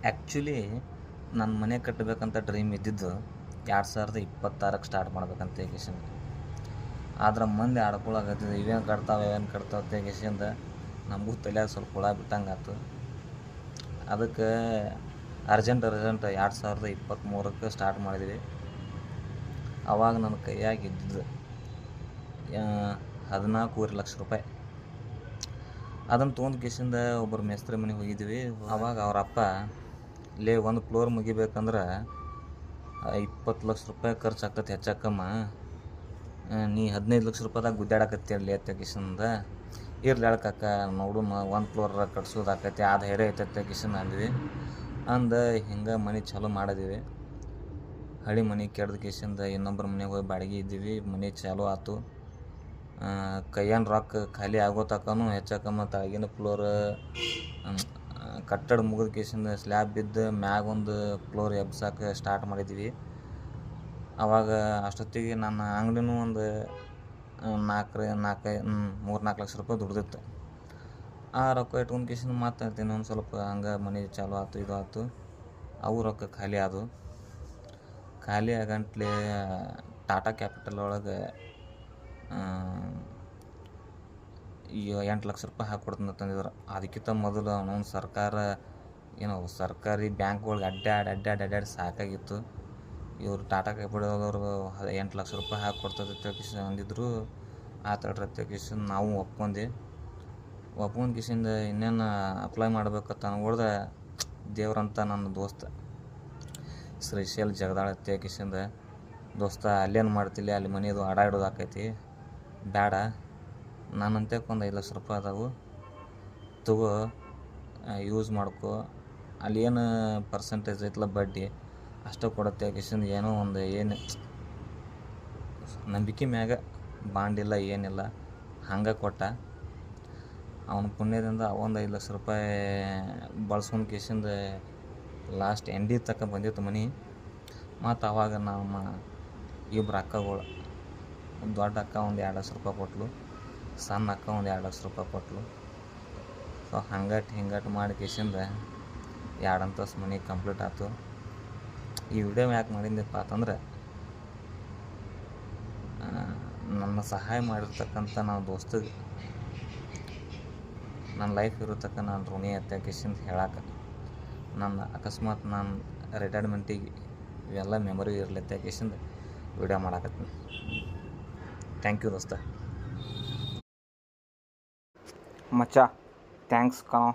Actually ನನ್ನ ಮನೆ ಕಟ್ಟಬೇಕಂತ dream ಇದ್ದಿದ್ದು 2026ಕ್ಕೆ ಸ್ಟಾರ್ಟ್ ಮಾಡ್ಬೇಕಂತ ತೆಗಿಸಿಂದ. ಆದ್ರೆ ಮಂದಿ ಆಡ್ಕೊಳಕತ್ತಿದ್ದು ಇವೇನು ಕಟ್ತಾವೆ ತೆಗಿಸಿಂದ ನಮಗೂ ತಲೆಯಾಗ ಸ್ವಲ್ಪ ಹುಳ ಬಿಟ್ಟಂಗೆ ಆಯ್ತು. ಅದಕ್ಕೆ ಅರ್ಜೆಂಟ್ 2023ಕ್ಕೆ ಸ್ಟಾರ್ಟ್ ಮಾಡಿದ್ವಿ. ಅವಾಗ ನನ್ನ ಕೈಯಾಗ ಇದ್ದಿದ್ದು 14 ಲಕ್ಷ ರೂಪಾಯಿ. ಅದನ್ನು ತೊಗೊಂಡು ಕಿಸಿಂದ ಒಬ್ಬರು ಮೇಸ್ತ್ರಿ ಮನೆಗೆ ಹೋಗಿದ್ವಿ. ಅವಾಗ ಅವರಪ್ಪ ಒಂದು ಫ್ಲೋರ್ ಮುಗಿಬೇಕಂದ್ರೆ 20 ಲಕ್ಷ ರೂಪಾಯಿ ಖರ್ಚು ಆಗ್ತೈತೆ ಹೆಚ್ಚಕ್ಕಮ್ಮ, ನೀ 15 ಲಕ್ಷ ರೂಪಾಯಿದಾಗ ಗುದ್ದಾಡಕತ್ತೀರಲಿ ಕಿಸಿಂದ. ಇರ್ಲಿ ಹೇಳ್ಕಕ್ಕ ನೋಡುಮ ಒಂದು ಫ್ಲೋರ್ ಕಟ್ಸೋದಾಕೈತಿ, ಅದು ಹೇರೇ ಐತೈತೆ ಕಿಸಿಂದ ಅಂದ್ವಿ. ಹಿಂಗೆ ಮನೆ ಚಾಲೂ ಮಾಡಿದ್ವಿ. ಹಳೆ ಮನೆ ಕೆಡ್ದು ಕಿಸಿಂದ ಇನ್ನೊಬ್ಬರ ಮನೆಗೆ ಹೋಗಿ ಬಾಡಿಗೆ ಇದ್ದೀವಿ. ಮನೆ ಚಾಲೂ ಆಯ್ತು. ಕೈಯನ್ ರೊಕ್ಕ ಖಾಲಿ ಆಗೋ ತನಕನೂ ಹೆಚ್ಚಕ್ಕಮ್ಮ ತಳಗಿನ ಫ್ಲೋರ್ ಕಟ್ಟಡ ಮುಗಿದ ಕೇಸಿಂದ ಸ್ಲ್ಯಾಬ್ ಬಿದ್ದು ಮ್ಯಾಗ ಒಂದು ಫ್ಲೋರ್ ಎಬ್ಸಕ್ಕೆ ಸ್ಟಾರ್ಟ್ ಮಾಡಿದ್ವಿ. ಅವಾಗ ಅಷ್ಟೊತ್ತಿಗೆ ನನ್ನ ಅಂಗಡಿನೂ ಒಂದು 3-4 ಲಕ್ಷ ರೂಪಾಯಿ ದುಡ್ದಿತ್ತು. ಆ ರೊಕ್ಕ ಇಟ್ಕೊಂಡು ಕೇಸಿಂದ ಮಾತಾಡ್ತೀನಿ ಒಂದು ಸ್ವಲ್ಪ ಹಂಗೆ ಮನೆ ಚಾಲೂ ಆಯ್ತು, ಇದು ಆಯ್ತು. ಅವು ರೊಕ್ಕ ಖಾಲಿ ಆದವು. ಖಾಲಿ ಆಗಂಟ್ಲೆ ಟಾಟಾ ಕ್ಯಾಪಿಟಲ್ ಒಳಗೆ 8 ಲಕ್ಷ ರೂಪಾಯಿ ಹಾಕ್ಕೊಡ್ತೀನಿ ತಂದಿದ್ರು. ಅದಕ್ಕಿಂತ ಮೊದಲು ಅವನೊಂದು ಸರ್ಕಾರಿ ಬ್ಯಾಂಕ್ಗಳಿಗೆ ಅಡ್ಡಾಡಿ ಸಾಕಾಗಿತ್ತು. ಇವರು ಟಾಟಾ ಕ್ಯಾಪಿಟಲ್ದವರು 8 ಲಕ್ಷ ರೂಪಾಯಿ ಹಾಕ್ಕೊಡ್ತದೆ ಕಿಸಿಂದ ಅಂದಿದ್ರು. ಆತಡ್ರತ್ತೆ ಕಿಸಿಂದ ನಾವು ಒಪ್ಕೊಂಡು ಕಿಸಿಂದ ಇನ್ನೇನು ಅಪ್ಲೈ ಮಾಡ್ಬೇಕಂತ ಅನ್ಕೊಳ್ದೆ ದೇವ್ರಂತ ನನ್ನ ದೋಸ್ತ ಶ್ರೀಶೈಲ್ ಜಗದಾಳತ್ತೆ ಕಿಸಿಂದ, ದೋಸ್ತ ಅಲ್ಲೇನು ಮಾಡ್ತಿಲ್ಲ, ಅಲ್ಲಿ ಮನೆಯದು ಇಡೋದು ಆಕೈತಿ, ಬೇಡ ನಾನಂತೆ ಒಂದು 5 ಲಕ್ಷ ರೂಪಾಯಿ ಅದಾವು, ತಗೋ ಯೂಸ್ ಮಾಡ್ಕೊ, ಅಲ್ಲಿ ಏನು ಪರ್ಸೆಂಟೇಜ್ ಐತಲ್ಲ ಬಡ್ಡಿ ಅಷ್ಟು ಕೊಡುತ್ತೆ ಕಿಸಿಂದ. ಏನೋ ಒಂದು ಏನು ನಂಬಿಕೆ ಮ್ಯಾಗ ಬಾಂಡಿಲ್ಲ ಏನಿಲ್ಲ ಹಂಗೆ ಕೊಟ್ಟ. ಅವನ ಪುಣ್ಯದಿಂದ ಒಂದು 5 ಲಕ್ಷ ರೂಪಾಯಿ ಬಳಸ್ಕೊಂಡು ಕಿಸಿಂದ ಲಾಸ್ಟ್ ಎಂಡಿ ತಕ್ಕ ಬಂದಿತ್ತು ಮನೆ. ಮತ್ತು ಅವಾಗ ನಮ್ಮ ಇಬ್ಬರು ಅಕ್ಕಗಳು, ದೊಡ್ಡ ಅಕ್ಕ ಒಂದು 2 ಲಕ್ಷ ರೂಪಾಯಿ ಕೊಟ್ಟಳು, ಸಣ್ಣ ಅಕ್ಕ ಒಂದು 2 ಲಕ್ಷ ರೂಪಾಯಿ ಕೊಟ್ಟಳು. ಸೊ ಹಿಂಗಟ್ಟು ಮಾಡಿ ಕಿಸಿಂದ 2 ಅಂತಸ್ತು ಮನೆ ಕಂಪ್ಲೀಟ್ ಆಯ್ತು. ಈ ವಿಡಿಯೋ ಯಾಕೆ ಮಾಡಿದ್ದಪ್ಪ ಅಂತಂದ್ರೆ, ನನ್ನ ಸಹಾಯ ಮಾಡಿರ್ತಕ್ಕಂಥ ನನ್ನ ದೋಸ್ತಿಗೆ ನನ್ನ ಲೈಫ್ ಇರತಕ್ಕ ನಾನು ಋಣಿ ಅತ್ತೆ ಕಿಸಿಂದ ಹೇಳಕ್ಕೆ, ನನ್ನ ಅಕಸ್ಮಾತ್ ನಾನು ರಿಟೈರ್ಮೆಂಟಿಗೆ ಇವೆಲ್ಲ ಮೆಮೊರಿ ಇರಲತ್ತೆ ಕಿಸಿಂದ ವಿಡಿಯೋ ಮಾಡಾಕತ್ತೀನಿ. ಥ್ಯಾಂಕ್ ಯು ದೋಸ್ತ. ಮಚ್ಚ ಥ್ಯಾಂಕ್ಸ್ ಕಣೋ.